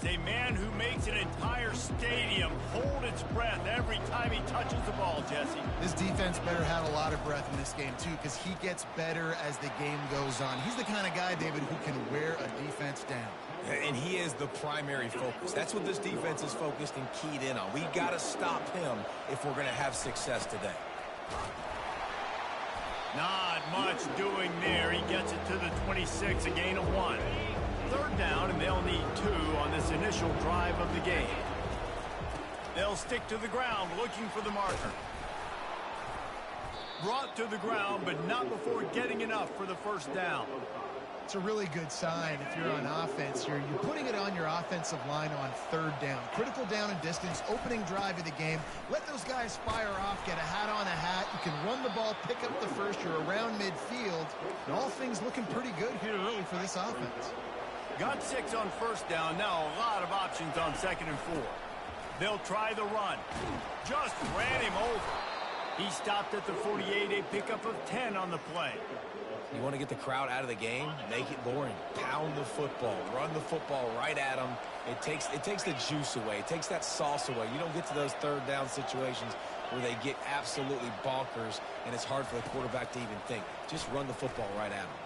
is a man who makes an entire stadium hold its breath every time he touches the ball, Jesse. This defense better have a lot of breath in this game, too, because he gets better as the game goes on. He's the kind of guy, David, who can wear a defense down. And he is the primary focus. That's what this defense is focused and keyed in on. We got to stop him if we're going to have success today. Not much doing there. He gets it to the 26, a gain of 1. Third down, and they'll need 2 on this initial drive of the game. They'll stick to the ground, looking for the marker. Brought to the ground, but not before getting enough for the first down. It's a really good sign if you're on offense here. You're putting it on your offensive line on third down. Critical down and distance, opening drive of the game. Let those guys fire off, get a hat on a hat. You can run the ball, pick up the first. You're around midfield. And all things looking pretty good here early for this offense. Got 6 on first down. Now a lot of options on 2nd and 4. They'll try the run. Just ran him over. He stopped at the 48, a pickup of 10 on the play. You want to get the crowd out of the game? Make it boring. Pound the football. Run the football right at them. It takes the juice away. It takes that sauce away. You don't get to those third down situations where they get absolutely bonkers, and it's hard for the quarterback to even think. Just run the football right at them.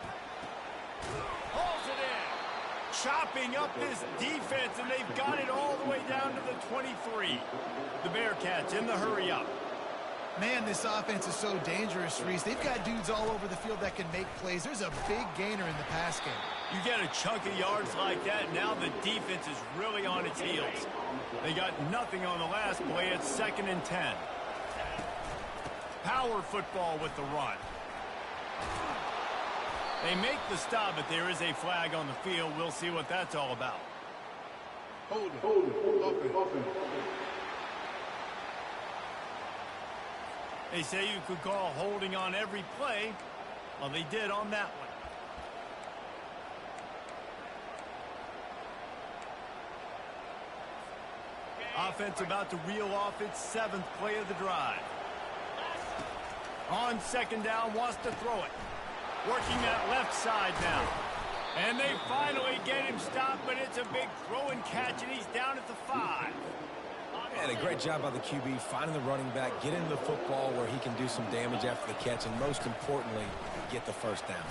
Hauls it in. Chopping up this defense, and they've got it all the way down to the 23. The Bearcats in the hurry-up. Man, this offense is so dangerous, Reese. They've got dudes all over the field that can make plays. There's a big gainer in the pass game. You get a chunk of yards like that, now the defense is really on its heels. They got nothing on the last play. It's 2nd and 10. Power football with the run. They make the stop, but there is a flag on the field. We'll see what that's all about. Hold it. Open. They say you could call holding on every play. Well, they did on that one. Offense about to reel off its 7th play of the drive. On 2nd down, wants to throw it. Working that left side now. And they finally get him stopped, but it's a big throw and catch, and he's down at the 5. And a great job by the QB finding the running back, getting the football where he can do some damage after the catch, and most importantly, get the first down.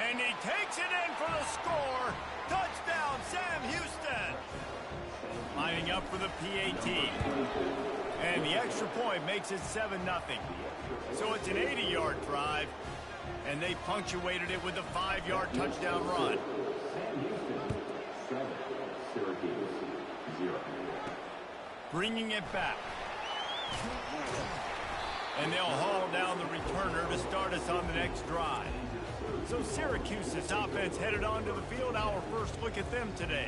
And he takes it in for the score. Touchdown, Sam Houston. Lining up for the PAT. And the extra point makes it 7-0. So it's an 80-yard drive, and they punctuated it with a 5-yard touchdown run. Bringing it back. And they'll haul down the returner to start us on the next drive. So Syracuse's offense headed onto the field. Our first look at them today.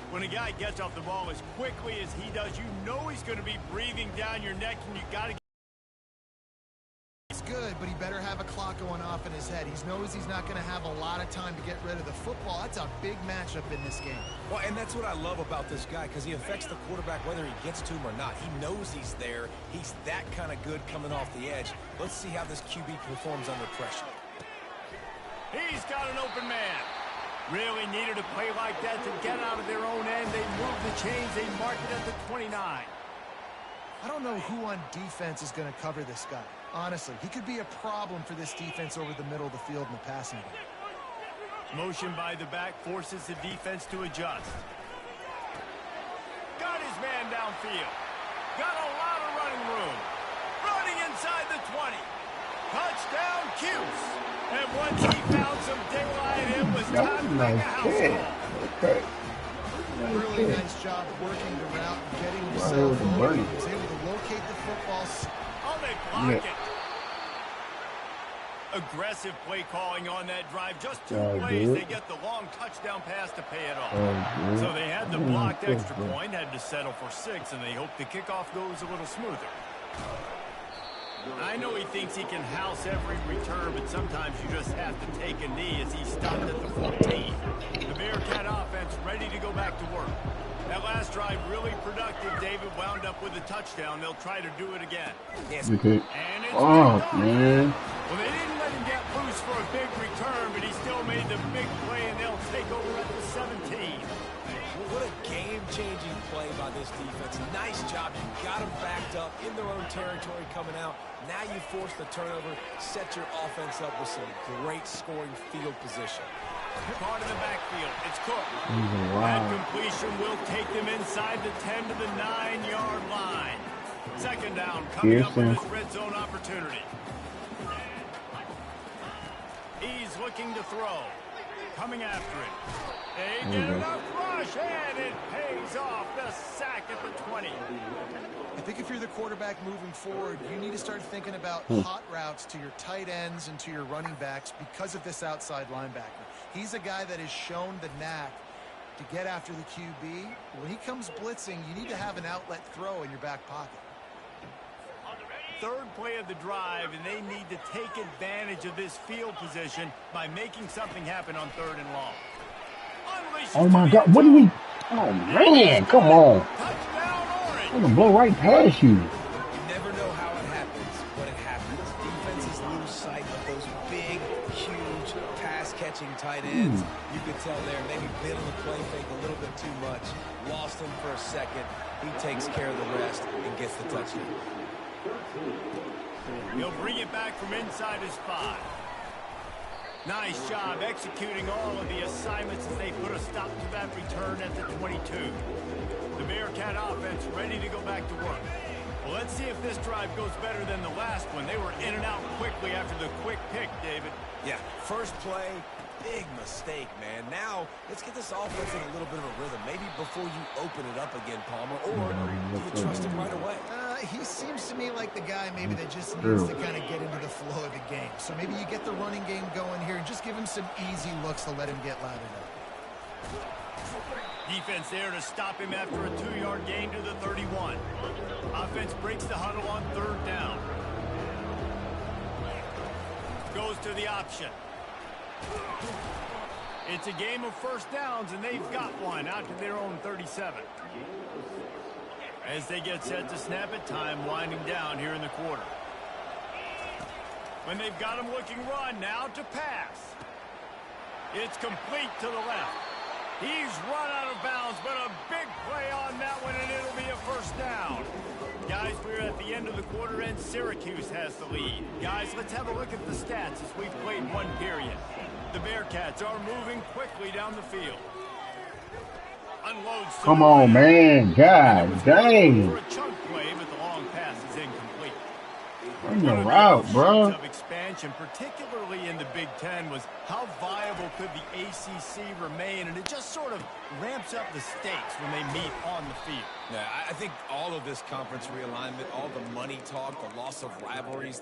When a guy gets off the ball as quickly as he does, you know he's going to be breathing down your neck, and you got to. He's good, but he better have a clock going off in his head. He knows he's not going to have a lot of time to get rid of the football. That's a big matchup in this game. Well, and that's what I love about this guy, because he affects the quarterback whether he gets to him or not. He knows he's there. He's that kind of good coming off the edge. Let's see how this QB performs under pressure. He's got an open man. Really needed a play like that to get out of their own end. They move the chains. They mark it at the 29. I don't know who on defense is going to cover this guy. Honestly, he could be a problem for this defense over the middle of the field in the passing game. Motion by the back forces the defense to adjust. Got his man downfield. Got a lot of running room. Running inside the 20. Touchdown, Cuse. And once he found some daylight, it was time to make a house call. Okay. Really nice job working the route and getting himself over. He was able to locate the football. Oh, they block it. Aggressive play calling on that drive. Just 2 plays, they get the long touchdown pass to pay it off. So they had the blocked extra point, had to settle for 6, and they hope the kickoff goes a little smoother. I know he thinks he can house every return, but sometimes you just have to take a knee as he stopped at the 14. The Bearcat offense ready to go back to work. That last drive really productive. David wound up with a touchdown. They'll try to do it again. Yes. And it's man. Well, they didn't let him get loose for a big return, but he still made the big play, and they'll take over at the 17. What a game-changing play by this defense. Nice job. You got them backed up in their own territory coming out. Now you force the turnover, set your offense up with some great scoring field position. Part of the backfield. It's Cook. Wow. That completion will take them inside the 10 to the 9-yard line. Second down coming up with this red zone opportunity. He's looking to throw. Coming after it. They get enough rush, and it pays off. The sack at the 20. I think if you're the quarterback moving forward, you need to start thinking about hot routes to your tight ends and to your running backs because of this outside linebacker. He's a guy that has shown the knack to get after the QB. When he comes blitzing, you need to have an outlet throw in your back pocket. Third play of the drive, and they need to take advantage of this field position by making something happen on 3rd and long. Oh my God, what do we? Oh man, come on! I'm gonna blow right past you. You never know how it happens, but it happens. Defenses lose sight of those big, huge, pass-catching tight ends. You could tell there, maybe bit on the play fake a little bit too much. Lost him for a second. He takes care of the rest and gets the touchdown. He'll bring it back from inside his 5. Nice job executing all of the assignments as they put a stop to that return at the 22. The Bearcat offense ready to go back to work. Well, let's see if this drive goes better than the last one. They were in and out quickly after the quick pick, David. Yeah, first play, big mistake, man. Now, let's get this offense in a little bit of a rhythm. Maybe before you open it up again, Palmer, or do you trust him right away? He seems to me like the guy maybe that just needs to kind of get into the flow of the game. So maybe you get the running game going here and just give him some easy looks to let him get lathered up. Defense there to stop him after a 2-yard gain to the 31. Offense breaks the huddle on 3rd down. Goes to the option. It's a game of first downs, and they've got one out to their own 37. As they get set to snap it, time winding down here in the quarter. When they've got him looking run, now to pass. It's complete to the left. He's run out of bounds, but a big play on that one, and it'll be a first down. Guys, we're at the end of the quarter, and Syracuse has the lead. Guys, let's have a look at the stats as we've played one period. The Bearcats are moving quickly down the field. Unloads. Come on, man. God dang. For a chunk play, but the long pass is incomplete. Run the route, bro. Of expansion, particularly in the Big Ten, was how viable could the ACC remain, and it just sort of ramps up the stakes when they meet on the field. Yeah, I think all of this conference realignment, all the money talk, the loss of rivalries,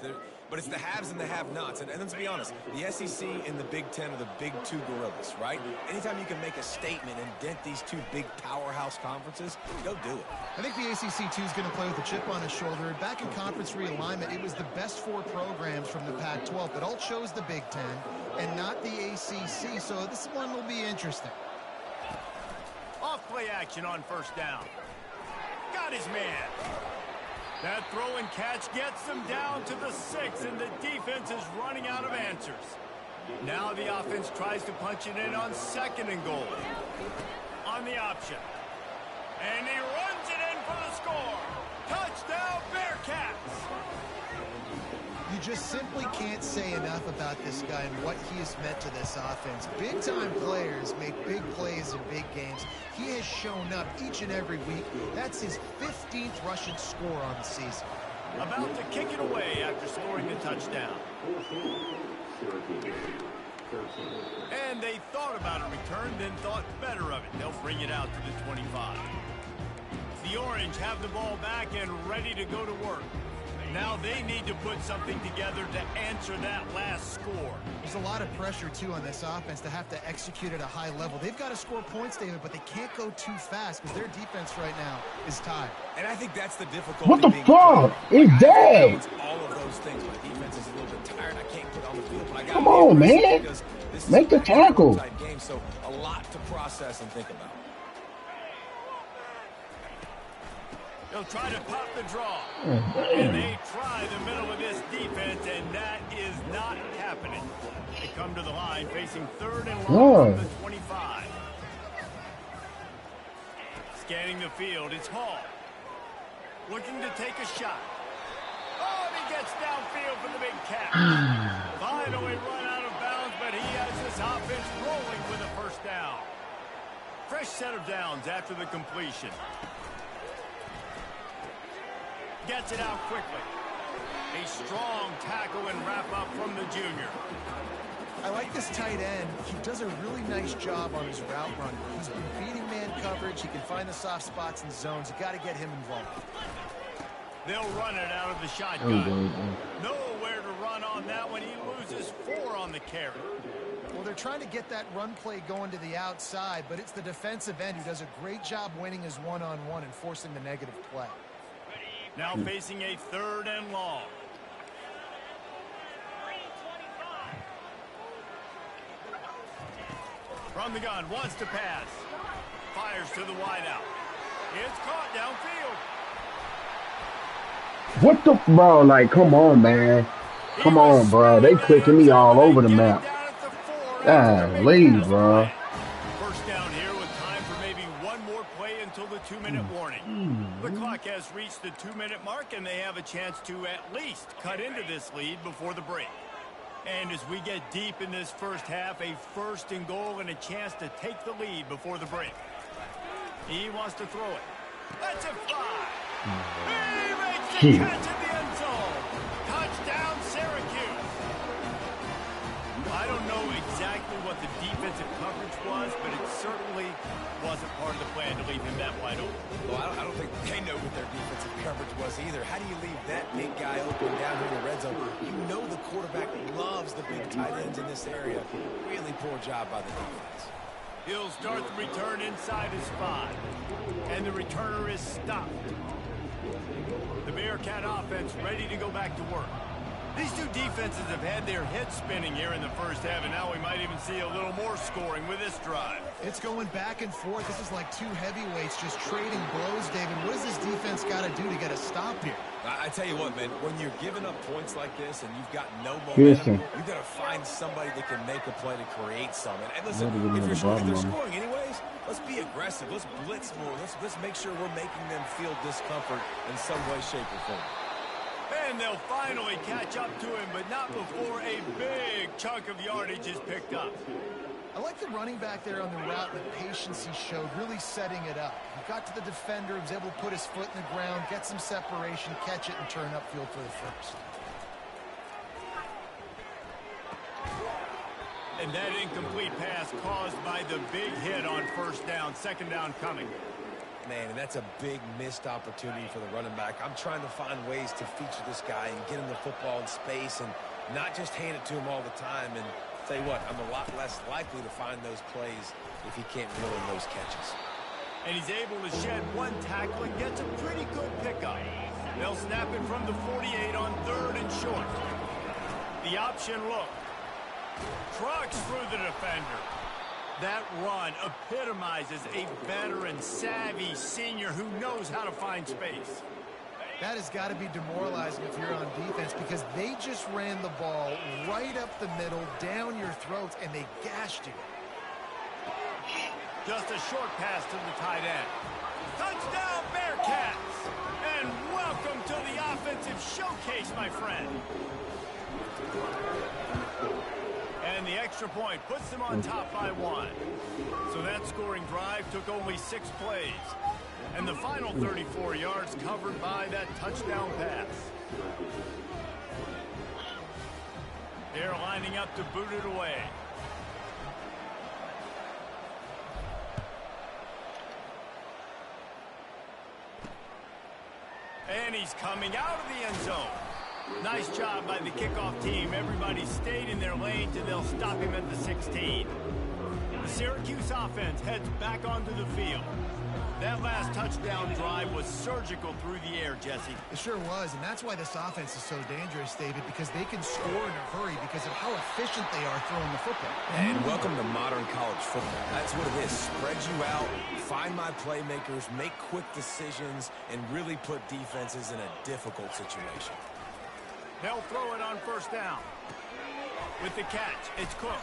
but it's the haves and the have-nots. And let's be honest, the SEC and the Big Ten are the big two gorillas, right? Anytime you can make a statement and dent these two big powerhouse conferences, go do it. I think the ACC, too, is going to play with a chip on his shoulder. Back in conference realignment, it was the best 4 programs from the Pac-12 that all chose the Big Ten and not the ACC, so this one will be interesting. Off play action on first down. Got his man. That throw and catch gets them down to the 6, and the defense is running out of answers. Now the offense tries to punch it in on 2nd and goal. On the option. And he runs it in for the score. Touchdown, Bearcats! You just simply can't say enough about this guy and what he has meant to this offense. Big-time players make big plays in big games. He has shown up each and every week. That's his 15th rushing score on the season. About to kick it away after scoring the touchdown. And they thought about a return, then thought better of it. They'll bring it out to the 25. The Orange have the ball back and ready to go to work. Now they need to put something together to answer that last score. There's a lot of pressure, too, on this offense to have to execute at a high level. They've got to score points, David, but they can't go too fast because their defense right now is tied. And I think that's the difficulty. What the fuck? He's dead. All of those things. My defense is a little bit tired. I can't put on the field, but I got Come on, man. Make the tackle. Game, so a lot to process and think about. They'll try to pop the draw. And they try the middle of this defense, and that is not happening. They come to the line facing 3rd and long from the 25. Scanning the field, it's Hall. Looking to take a shot. Oh, and he gets downfield for the big catch. Finally run out of bounds, but he has this offense rolling with a first down. Fresh set of downs after the completion. Gets it out quickly. A strong tackle and wrap-up from the junior. I like this tight end. He does a really nice job on his route run. He's been beating man coverage. He can find the soft spots and zones. You got to get him involved. They'll run it out of the shotgun. Nowhere to run on that one. He loses 4 on the carry. Well, they're trying to get that run play going to the outside, but it's the defensive end who does a great job winning his one-on-one and forcing the negative play. Now facing a 3rd and long. From the gun, wants to pass. Fires to the wideout. It's caught downfield. What the, bro? Like, come on, man. Come on, bro. They clicking me all over the map. Golly, bro. First down here with time for maybe one more play until the 2-minute warning. The clock has reached the 2-minute mark, and they have a chance to at least cut into this lead before the break. And as we get deep in this first half, a 1st and goal and a chance to take the lead before the break. He wants to throw it. That's a fly. He makes the catch in the end zone. Touchdown, Syracuse. I don't know exactly what the defensive coverage was, but it certainly wasn't part of the plan to leave him that wide open. Well, I don't think they know what their defensive coverage was either. How do you leave that big guy open down here in the red zone? You know the quarterback loves the big tight ends in this area. Really poor job by the defense. He'll start the return inside his 5. And the returner is stopped. The Bearcat offense ready to go back to work. These two defenses have had their heads spinning here in the first half, and now we might even see a little more scoring with this drive. It's going back and forth. This is like 2 heavyweights just trading blows, David. What does this defense got to do to get a stop here? I tell you what, man, when you're giving up points like this and you've got no momentum, you've got to find somebody that can make a play to create something. And listen, if they're scoring anyways, let's be aggressive. Let's blitz more. Let's make sure we're making them feel discomfort in some way, shape, or form. And they'll finally catch up to him, but not before a big chunk of yardage is picked up. I like the running back there on the route and the patience he showed, really setting it up. He got to the defender, was able to put his foot in the ground, get some separation, catch it, and turn upfield for the first. And that incomplete pass caused by the big hit on first down, 2nd down coming. Man, and that's a big missed opportunity for the running back. I'm trying to find ways to feature this guy and get him the football in space and not just hand it to him all the time. And tell you what, I'm a lot less likely to find those plays if he can't reel in those catches. And he's able to shed 1 tackle and gets a pretty good pickup. They'll snap it from the 48 on 3rd and short. The option look. Trucks through the defender. That run epitomizes a veteran, savvy senior who knows how to find space. That has got to be demoralizing if you're on defense because they just ran the ball right up the middle, down your throats, and they gashed you. Just a short pass to the tight end. Touchdown, Bearcats! And welcome to the offensive showcase, my friend. And the extra point puts them on top by 1. So that scoring drive took only 6 plays. And the final 34 yards covered by that touchdown pass. They're lining up to boot it away. And he's coming out of the end zone. Nice job by the kickoff team. Everybody stayed in their lanes, and they'll stop him at the 16. The Syracuse offense heads back onto the field. That last touchdown drive was surgical through the air, Jesse. It sure was, and that's why this offense is so dangerous, David, because they can score in a hurry because of how efficient they are throwing the football. And welcome to modern college football. That's what it is. Spread you out, find my playmakers, make quick decisions, and really put defenses in a difficult situation. They'll throw it on first down. With the catch, it's Cook.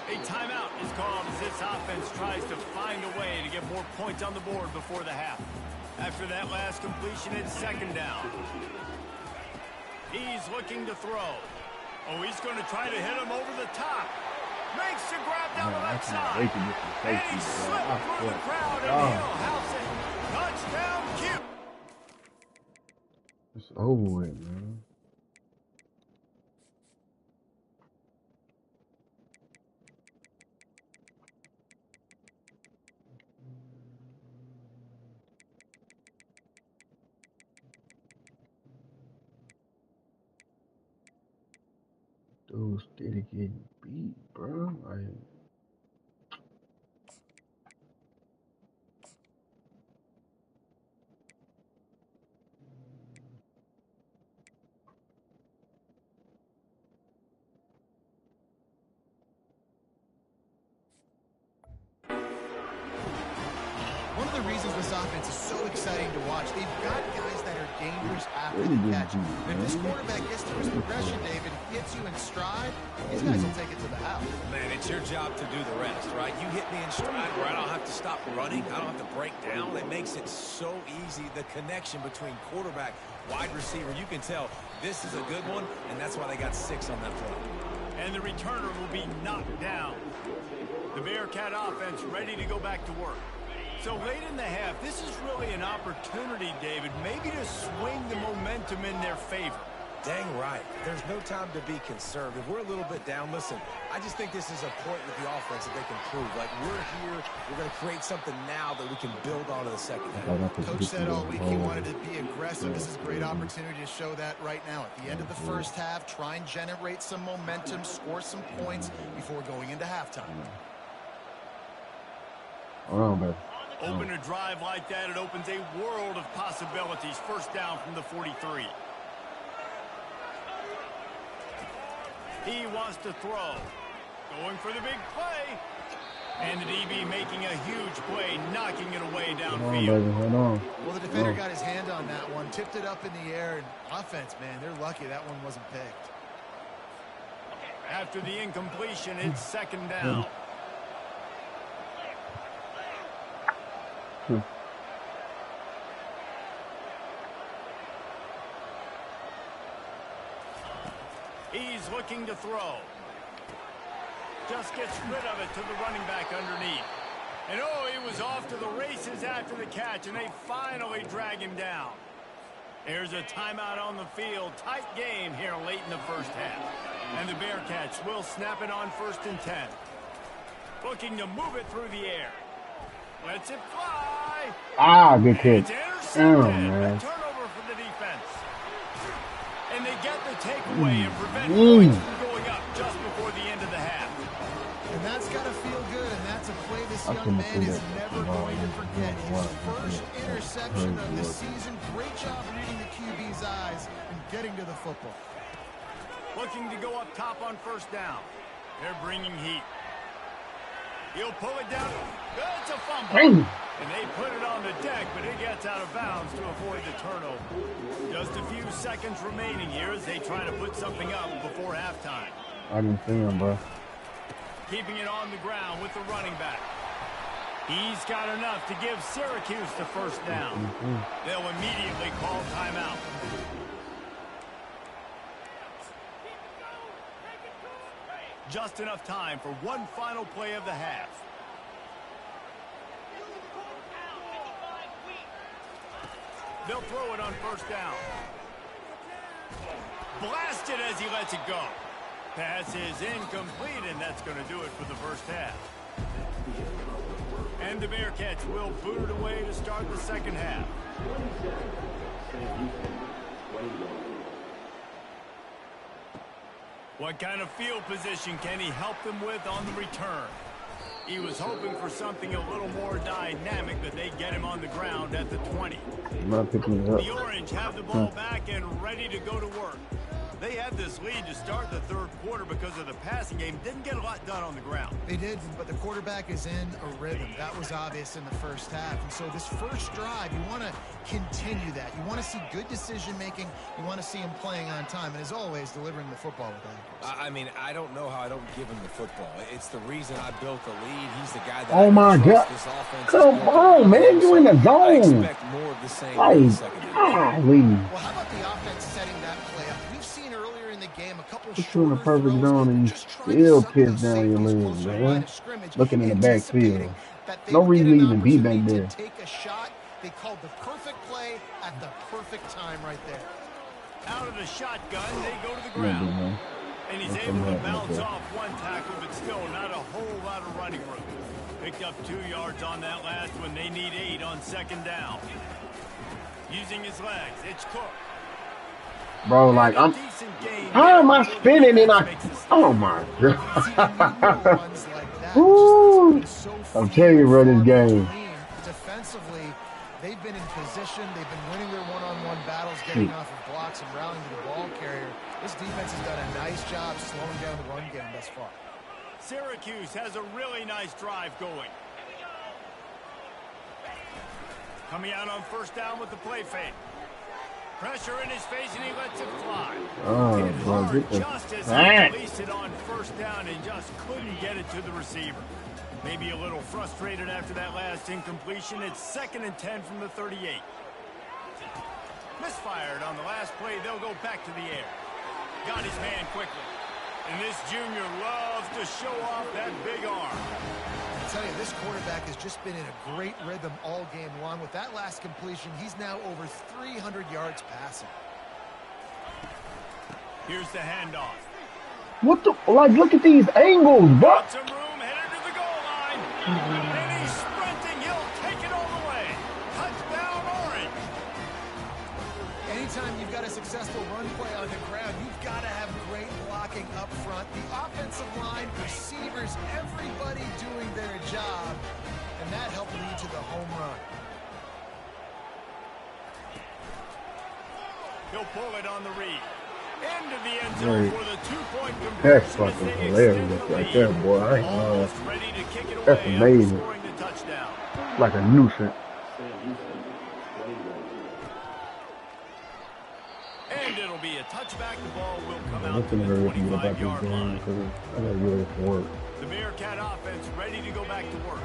A timeout is called as this offense tries to find a way to get more points on the board before the half. After that last completion, it's second down. He's looking to throw. Oh, he's going to try to hit him over the top. Makes the grab down the left side. And he slipped through the crowd, and he'll house it. Touchdown, Q. It's over with, man. Dude, steady getting beat, bro. Like, One of the reasons this offense is so exciting to watch, they've got guys that are dangerous after the catch. And if this quarterback gets through his progression, David, hits you in stride, these guys will take it to the house. Man, it's your job to do the rest, right? You hit me in stride where I don't have to stop running. I don't have to break down. It makes it so easy. The connection between quarterback, wide receiver, you can tell this is a good one, and that's why they got 6 on that play. And the returner will be knocked down. The Bearcat offense ready to go back to work. So late in the half, this is really an opportunity, David, maybe to swing the momentum in their favor. Dang right. There's no time to be concerned. If we're a little bit down, listen, I just think this is a point with the offense that they can prove. Like, we're here, we're going to create something now that we can build on in the second half. Coach said all week he wanted to be aggressive. This is a great opportunity to show that right now. At the end of the first half, try and generate some momentum, score some points before going into halftime. hold on, baby. Open a drive like that, it opens a world of possibilities. First down from the 43. He wants to throw. Going for the big play. And the DB making a huge play, knocking it away downfield. Hold on. Well, the defender got his hand on that one, tipped it up in the air, and offense, man, they're lucky that one wasn't picked. After the incompletion, it's second down. He's looking to throw. Just gets rid of it to the running back underneath. And oh, he was off to the races after the catch, and they finally drag him down. There's a timeout on the field. Tight game here late in the first half. And the Bearcats will snap it on 1st and 10. Looking to move it through the air. Lets it fly. Ah, good kick. It's intercepted. Man. A turnover for the defense. And they get the takeaway and prevent points from going up just before the end of the half. And that's got to feel good, and that's a play this young man is never going to forget. His first interception of the season. Great job reading the QB's eyes and getting to the football. Looking to go up top on 1st down. They're bringing heat. He'll pull it down. That's a fumble. And they put it on the deck, but it gets out of bounds to avoid the turnover. Just a few seconds remaining here as they try to put something up before halftime. I didn't see him, bro. Keeping it on the ground with the running back. He's got enough to give Syracuse the 1st down. They'll immediately call timeout. Just enough time for one final play of the half. They'll throw it on 1st down. Blasted as he lets it go. Pass is incomplete, and that's going to do it for the first half. And the Bearcats will boot it away to start the second half. What kind of field position can he help them with on the return? He was hoping for something a little more dynamic, but they get him on the ground at the 20. The Orange have the ball back and ready to go to work. They had this lead to start the third quarter because of the passing game. Didn't get a lot done on the ground. They did, but the quarterback is in a rhythm. That was obvious in the first half. And so this first drive, you want to continue that. You want to see good decision-making. You want to see him playing on time. And as always, delivering the football with accuracy. I mean, I don't know how I don't give him the football. It's the reason I built the lead. He's the guy that Oh my God. this offense. Come on, man. You in the I zone. expect more of the same. Like, Well, golly. how about the offense setting that play up? We've seen earlier in the game a couple Just in the shorter perfect throws, zone and you just trying to still suck piss those down your safeties legs, closer to the line man. of scrimmage, Looking in the backfield. anticipating that they No would reason get to an even be back opportunity there. to take a shot. They called the perfect play at the perfect time right there. Out of the shotgun, they go to the Yeah, big ground. man. And he's That's able to something bounce right off one tackle, but still not a whole lot of running room. Picked up 2 yards on that last one. They need 8 on second down. Using his legs, it's Cook. Bro, like, And a decent gain how there am I before the spinning and defense makes a stop. oh my See, you need more God. runs like that. Woo. Just so I'm few telling you, bro, this and game. between. Defensively, they've been in position. They've been winning their one-on-one battles, getting off of blocks and rallying to the ball carrier. This defense has done a nice job slowing down the run game thus far. Syracuse has a really nice drive going. Coming out on first down with the play fake. Pressure in his face, and he lets it fly. Oh, Hit bro, hard get the just as heck. he released it on first down and just couldn't get it to the receiver. Maybe a little frustrated after that last incompletion. It's 2nd and 10 from the 38. Misfired on the last play. They'll go back to the air. Got his man quickly. And this junior loves to show off that big arm. I tell you, this quarterback has just been in a great rhythm all game long. With that last completion, he's now over 300 yards passing. Here's the handoff. What the, like, look at these angles, bro. Got some room, headed to the goal line. And he's sprinting. He'll take it all the way. Touchdown, Orange. Anytime you've got a successful run play on the ground, you've got to have great blocking up front. The offensive line, receivers, everybody doing their job. And that helped lead to the home run. He'll pull it on the read. Into the end zone for the 2-point conversion. That's fucking hilarious right there, boy. I ain't Almost ready to kick it away. That's amazing. Scoring the touchdown. like a nuisance. And it'll be a touchback. The ball will come I'm out to gonna the go with you about this 25-yard game line. because I gotta really work. The Bearcat offense ready to go back to work.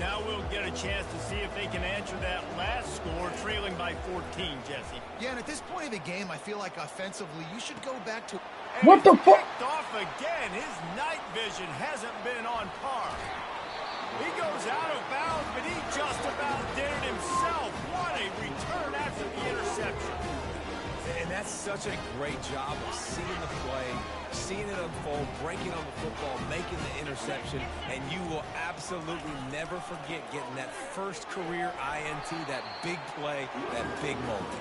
Now we'll get a chance to see if they can answer that last score, trailing by 14, Jesse. Yeah, and at this point of the game, I feel like offensively, you should go back to... And What the he's fuck? kicked off again. His night vision hasn't been on par. He goes out of bounds, but he just about did it himself. What a return after the interception. And that's such a great job of seeing the play, seeing it unfold, breaking on the football, making the interception, and you will absolutely never forget getting that first career INT, that big play, that big moment.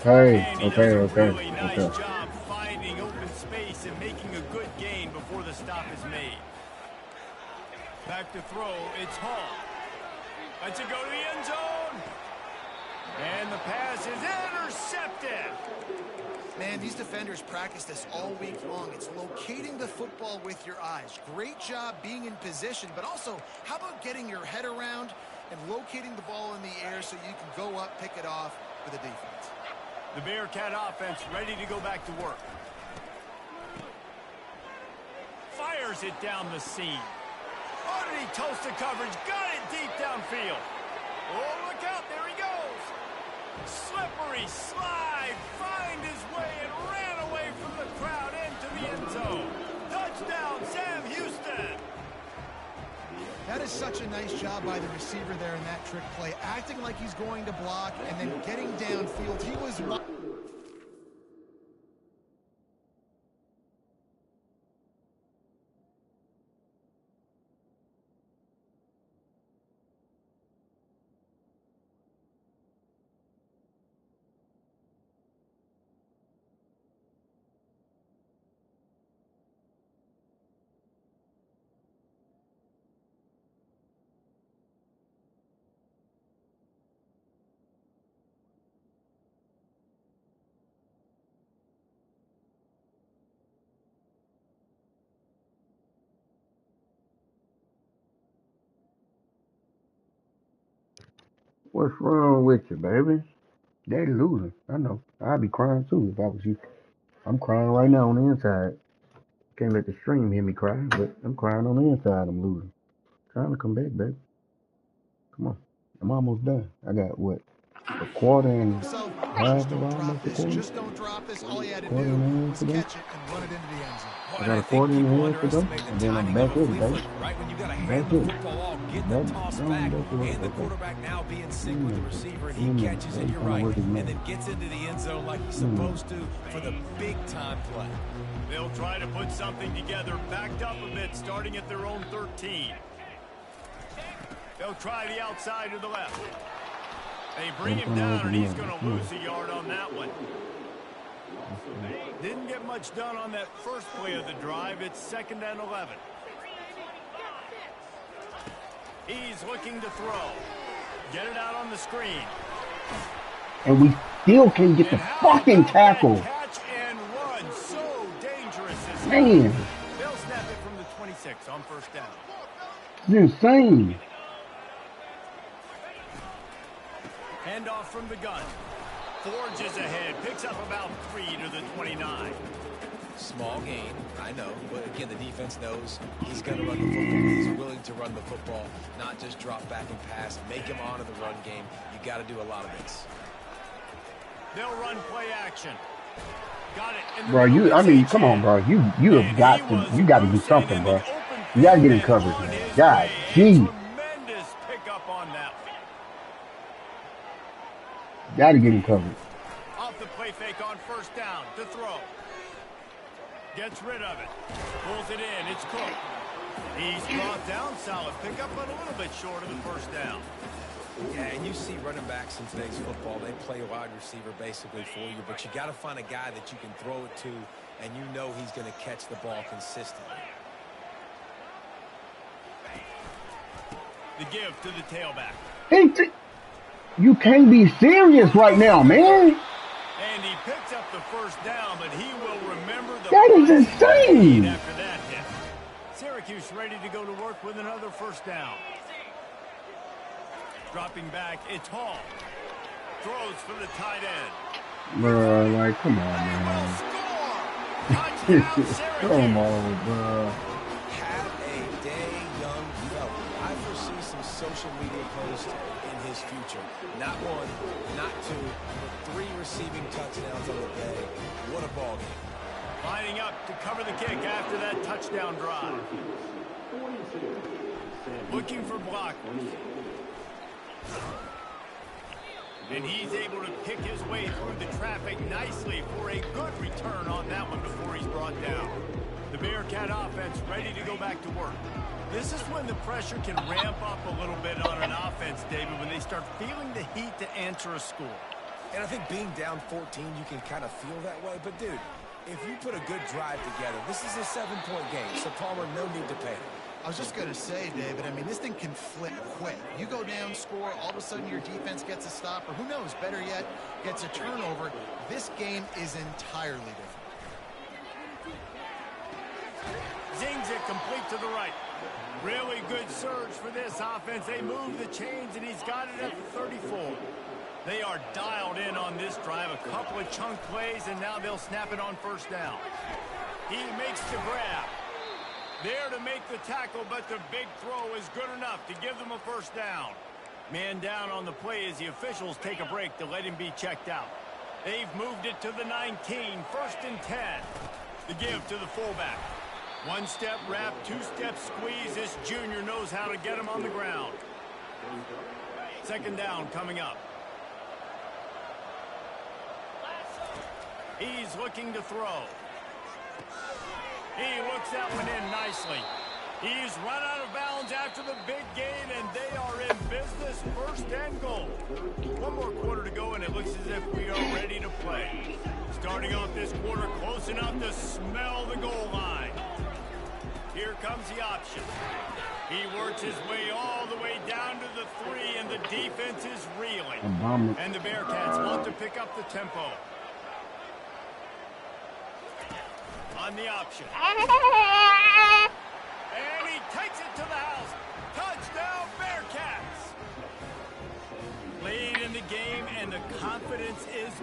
Okay, And he okay, does a okay, really nice okay. job finding open space and making a good gain before the stop is made. Back to throw, it's Hall. Lets it go to the end zone. And the pass is intercepted. Man, these defenders practice this all week long. It's locating the football with your eyes. Great job being in position, but also, how about getting your head around and locating the ball in the air so you can go up, pick it off for the defense. The Bearcat offense ready to go back to work. Fires it down the seam. Oh, did he toast the coverage? Got it deep downfield. Oh, look out. There he goes. Slippery slide. Find his way and ran away from the crowd into the end zone. Touchdown, Sam Houston. That is such a nice job by the receiver there in that trick play, acting like he's going to block and then getting downfield. He was... What's wrong with you, baby? They losing. I know. I'd be crying too if I was you. I'm crying right now on the inside. Can't let the stream hear me cry, but I'm crying on the inside. I'm losing. Trying to come back, baby. Come on. I'm almost done. I got what? A quarter and So half just of don't drop almost a this. quarter? Just don't drop this. All you had to Quarter do and a half was to go? catch it and run it into the end zone. Well, I and got I a think quarter and people a half to go, underestimate the and then I'm timing of back a with flea it, baby. flicker, right? When you got to Back hand the with it. football off, get the Back, toss no, back, back to work. and the Okay. quarterback now be in sync Give with me a the minute. receiver, and Give me he a minute. catches it, Baby you're trying to right, work his and magic. then gets into the end zone like he's Give me a minute. supposed to for the big-time play. They'll try to put something together, backed up a bit, starting at their own 13. They'll try the outside to the left. They bring Baby him trying to work down, his and he's magic. going to Come lose a yard on that one. Didn't get much done on that first play of the drive. It's 2nd and 11. He's looking to throw. Get it out on the screen. And we still can't get the And how fucking about that tackle. catch and run? So dangerous this time. Man, They'll snap it from the 26 on 1st down. it's insane. Hand off from the gun. Forges ahead. Picks up about 3 to the 29. Small gain, I know, but again, the defense knows he's going to run the football. He's willing to run the football, not just drop back and pass, make him honor the run game. You got to do a lot of this. They'll run play action. Got it in the Bro, middle. I It's mean, come on, Ncaa. bro. You have And got he to, was you got to do loose and something, in bro. the open You got to get in field coverage, and on man. his God, way. A gee, tremendous pickup on that one. got to get in coverage. Off the play fake on 1st down to throw. Gets rid of it. Pulls it in. It's Cook. He's brought down. Solid pickup, but a little bit short of the 1st down. Yeah, and you see running backs in today's football, they play wide receiver basically for you, but you got to find a guy that you can throw it to, and you know he's going to catch the ball consistently. The give to the tailback. Hey, you can't be serious right now, man. And he picks up the 1st down, but he will remember the That is price he insane. paid after that hit. Syracuse ready to go to work with another 1st down. Dropping back, it's Hall. Throws for the tight end. Bro, like, come on, They will man. score! Touchdown, Syracuse! Come on, bro. Have a day, young fella. I foresee some social media posts in his future. Not 1, not 2, but 3 receiving touchdowns on the day. What a ball game. Lining up to cover the kick after that touchdown drive. Looking for blockers. And he's able to pick his way through the traffic nicely for a good return on that one before he's brought down. The Bearcat offense ready to go back to work. This is when the pressure can ramp up a little bit on an offense, David, when they start feeling the heat to answer a score. And I think being down 14, you can kind of feel that way. But, dude, if you put a good drive together, this is a 7-point game. So, Palmer, no need to panic. I was just going to say, David, I mean, this thing can flip quick. You go down, score, all of a sudden your defense gets a stop, or who knows, better yet, gets a turnover. This game is entirely different. Zings it complete to the right. Really good surge for this offense. They move the chains, and he's got it at the 34. They are dialed in on this drive. A couple of chunk plays, and now they'll snap it on 1st down. He makes the grab. There to make the tackle, but the big throw is good enough to give them a 1st down. Man down on the play as the officials take a break to let him be checked out. They've moved it to the 19, 1st and 10. The give to the fullback. 1-step wrap, 2-step squeeze. This junior knows how to get him on the ground. 2nd down coming up. He's looking to throw. He looks that one in nicely. He's run out of bounds after the big gain, and they are in business. 1st and goal. 1 more quarter to go, and it looks as if we are ready to play. Starting off this quarter close enough to smell the goal line. Here comes the option. He works his way all the way down to the 3, and the defense is reeling. And the Bearcats want to pick up the tempo. On the option. And he takes it to the house. Touchdown, Bearcats.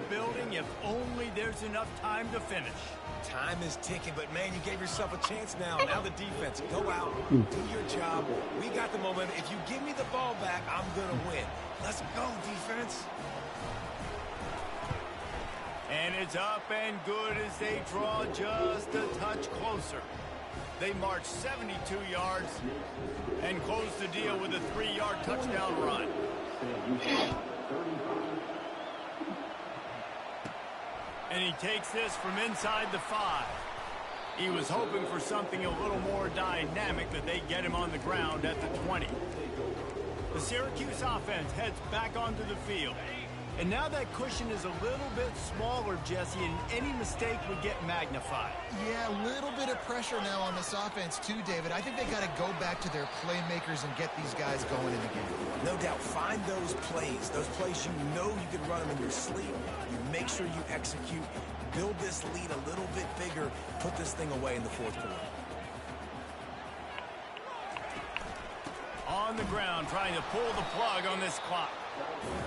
building if only there's enough time to finish. Time is ticking, but, man, you gave yourself a chance now. Now the defense, go out, do your job. We got the momentum. If you give me the ball back, I'm going to win. Let's go, defense. And it's up and good as they draw just a touch closer. They march 72 yards and close the deal with a 3-yard touchdown run. And he takes this from inside the 5. He was hoping for something a little more dynamic, but they get him on the ground at the 20. The Syracuse offense heads back onto the field. And now that cushion is a little bit smaller, Jesse, and any mistake would get magnified. Yeah, a little bit of pressure now on this offense too, David. I think they got to go back to their playmakers and get these guys going in the game. No doubt. Find those plays you know you can run them in your sleep. You make sure you execute. Build this lead a little bit bigger. Put this thing away in the fourth quarter. On the ground, trying to pull the plug on this clock.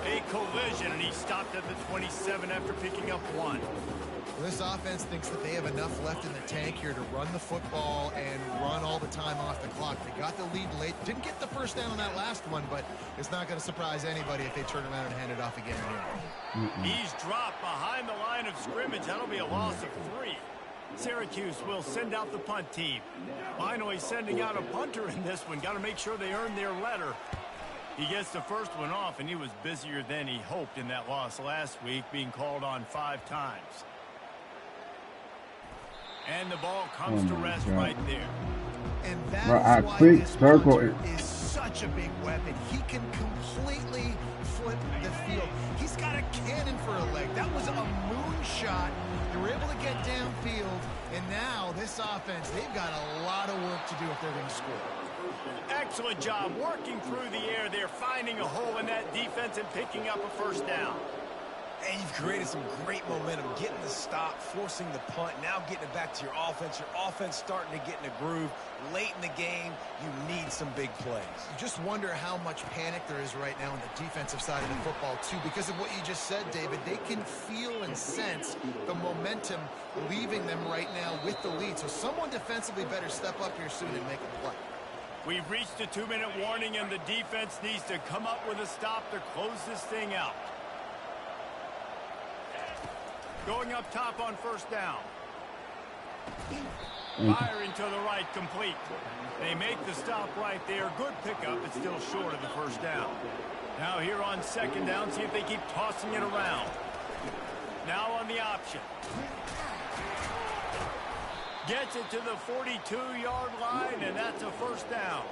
A collision, and he stopped at the 27 after picking up 1. Well, this offense thinks that they have enough left in the tank here to run the football and run all the time off the clock. They got the lead late. Didn't get the first down on that last one, but it's not going to surprise anybody if they turn around and hand it off again here. He's dropped behind the line of scrimmage. That'll be a loss of 3. Syracuse will send out the punt team. Finally sending out a punter in this one. Got to make sure they earn their letter. He gets the first one off, and he was busier than he hoped in that loss last week, being called on 5 times. And the ball comes to rest right there. And that's why this punter is such a big weapon. He can completely flip the field. He's got a cannon for a leg. That was a moonshot. They were able to get downfield, and now this offense, they've got a lot of work to do if they're going to score. Excellent job working through the air. They're finding a hole in that defense and picking up a first down. And you've created some great momentum, getting the stop, forcing the punt, now getting it back to your offense. Your offense starting to get in a groove. Late in the game, you need some big plays. You just wonder how much panic there is right now on the defensive side of the football, too, because of what you just said, David. They can feel and sense the momentum leaving them right now with the lead. So someone defensively better step up here soon and make a play. We've reached the 2-minute warning, and the defense needs to come up with a stop to close this thing out. Going up top on first down. Firing to the right, complete. They make the stop right there. Good pickup, but still short of the first down. Now here on second down, see if they keep tossing it around. Now on the option. Gets it to the 42-yard line, and that's a first down.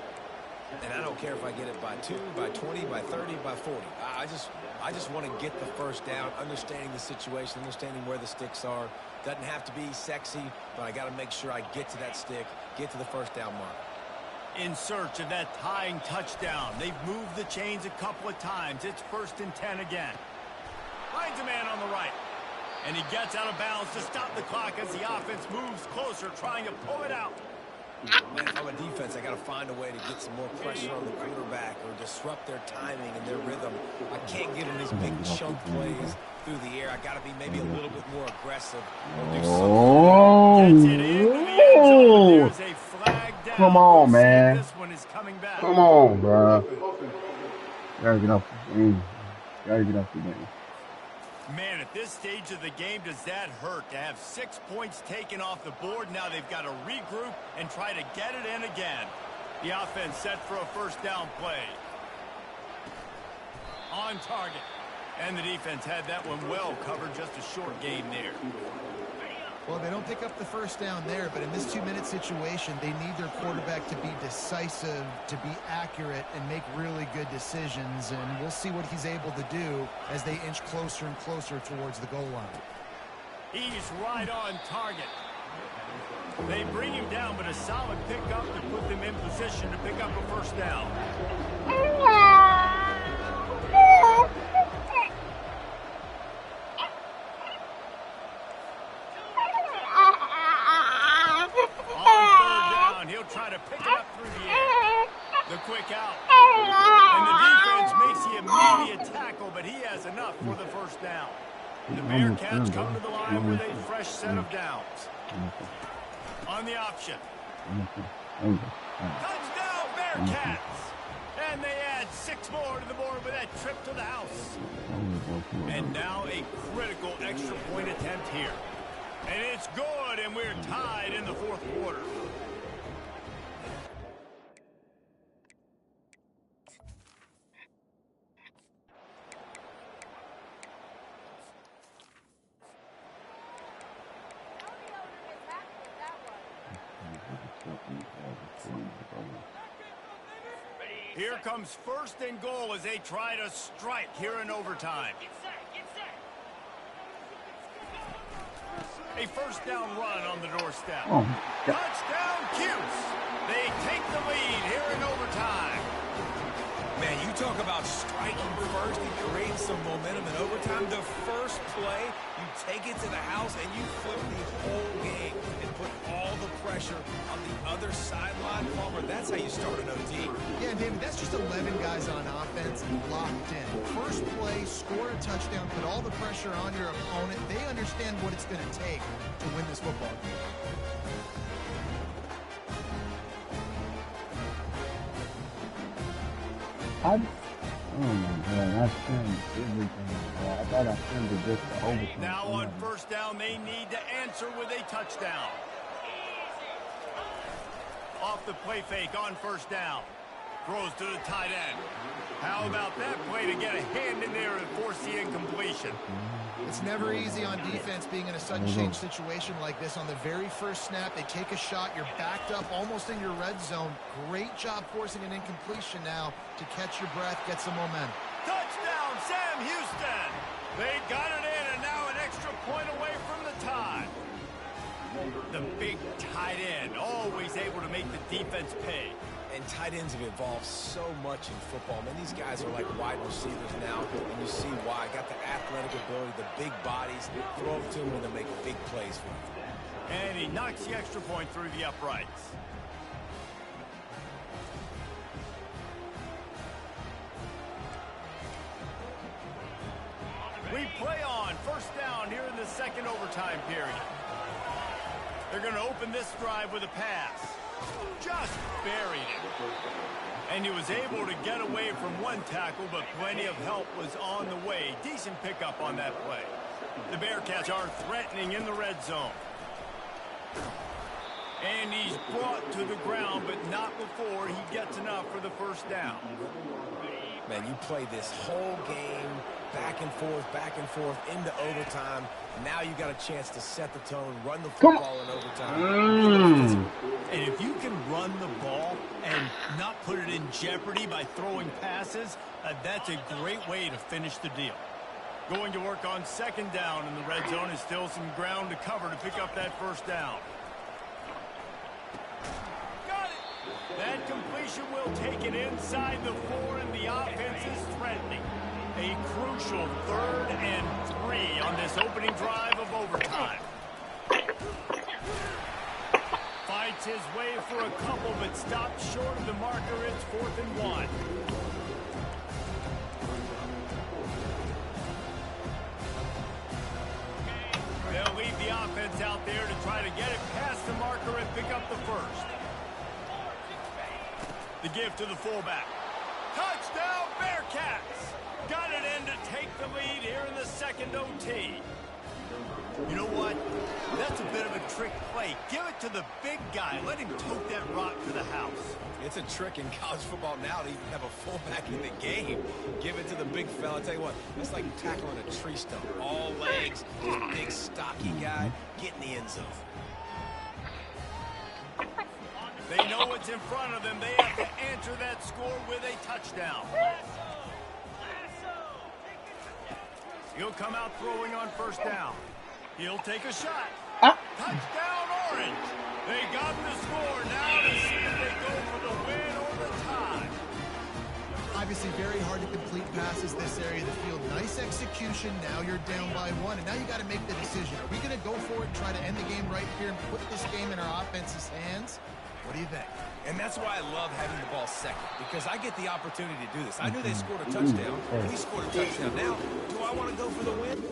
And I don't care if I get it by 2, by 20, by 30, by 40. I just want to get the first down, understanding the situation, understanding where the sticks are. Doesn't have to be sexy, but I got to make sure I get to that stick, get to the first down mark. In search of that tying touchdown. They've moved the chains a couple of times. It's 1st and 10 again. Finds a man on the right. And he gets out of bounds to stop the clock as the offense moves closer, trying to pull it out. Man, if I'm a defense, I got to find a way to get some more pressure on the quarterback or disrupt their timing and their rhythm. I can't give them these big chunk plays through the air. I got to be maybe a little bit more aggressive or do something. There's a flag down. Come on, man. This one is coming back. Come on, bro. Gotta get off. Gotta get off the game. Man, at this stage of the game, does that hurt to have 6 points taken off the board? Now they've got to regroup and try to get it in again. The offense set for a first down play. On target. And the defense had that one well covered, just a short gain there. Well, they don't pick up the first down there, but in this 2-minute situation, they need their quarterback to be decisive, to be accurate, and make really good decisions. And we'll see what he's able to do as they inch closer and closer towards the goal line. He's right on target. They bring him down, but a solid pickup to put them in position to pick up a first down. Try to pick it up through the air. The quick out. And the defense makes the immediate tackle, but he has enough for the first down. The Bearcats come to the line with a fresh set of downs. On the option. Touchdown, Bearcats! And they add 6 more to the board with that trip to the house. And now a critical extra point attempt here. And it's good, and we're tied in the 4th quarter. Here comes 1st and goal as they try to strike here in overtime. A 1st down run on the doorstep. Touchdown, Cuse. They take the lead here in overtime. Man, you talk about striking first and creating some momentum in overtime. The first play, you take it to the house and you flip the whole game and put all the pressure on the other sideline. Palmer, that's how you start an OT. Yeah, David, that's just 11 guys on offense locked in. First play, score a touchdown, put all the pressure on your opponent. They understand what it's going to take to win this football game. Oh my God, I skimmed everything. I thought I skimmed it just for overtime. Now on 1st down, they need to answer with a touchdown. Off the play fake on 1st down. Throws to the tight end. How about that play to get a hand in there and force the incompletion? It's never easy on defense being in a sudden change situation like this. On the very first snap, they take a shot. You're backed up almost in your red zone. Great job forcing an incompletion now to catch your breath, get some momentum. Touchdown, Sam Houston. They got it in, and now an extra point away from the tie. The big tight end, always able to make the defense pay. And tight ends have evolved so much in football. Man, these guys are like wide receivers now, and you see why. Got the athletic ability, the big bodies. Throw it to them and they'll make big plays for you. And he knocks the extra point through the uprights. We play on 1st down here in the 2nd overtime period. They're going to open this drive with a pass. Just buried it. And he was able to get away from one tackle, but plenty of help was on the way. Decent pickup on that play. The Bearcats are threatening in the red zone. And he's brought to the ground, but not before he gets enough for the 1st down. Man, you play this whole game back and forth into overtime. Now you got a chance to set the tone, run the football in overtime. And if you can run the ball and not put it in jeopardy by throwing passes, that's a great way to finish the deal. Going to work on 2nd down in the red zone is still some ground to cover to pick up that 1st down. Got it! That completion will take it inside the 4, and the offense is threatening. A crucial 3rd and 3 on this opening drive of overtime. Fights his way for a couple, but stops short of the marker. It's 4th and 1. They'll leave the offense out there to try to get it past the marker and pick up the 1st. The give to the fullback. Touchdown, Bearcats! Got it in to take the lead here in the 2nd OT. You know what? That's a bit of a trick play. Give it to the big guy. Let him tote that rock to the house. It's a trick in college football now to even have a fullback in the game. Give it to the big fella. I tell you what, it's like tackling a tree stump. All legs, just big, stocky guy, get in the end zone. They know what's in front of them. They have to answer that score with a touchdown. He'll come out throwing on 1st down. He'll take a shot. Touchdown, Orange. They got the score. Now to see if they go for the win or the tie. Obviously very hard to complete passes this area of the field. Nice execution. Now you're down by 1, and now you got to make the decision. Are we going to go for it and try to end the game right here and put this game in our offense's hands? What do you think? And that's why I love having the ball 2nd, because I get the opportunity to do this. I knew they scored a touchdown. We scored a touchdown. Now, do I want to go for the win?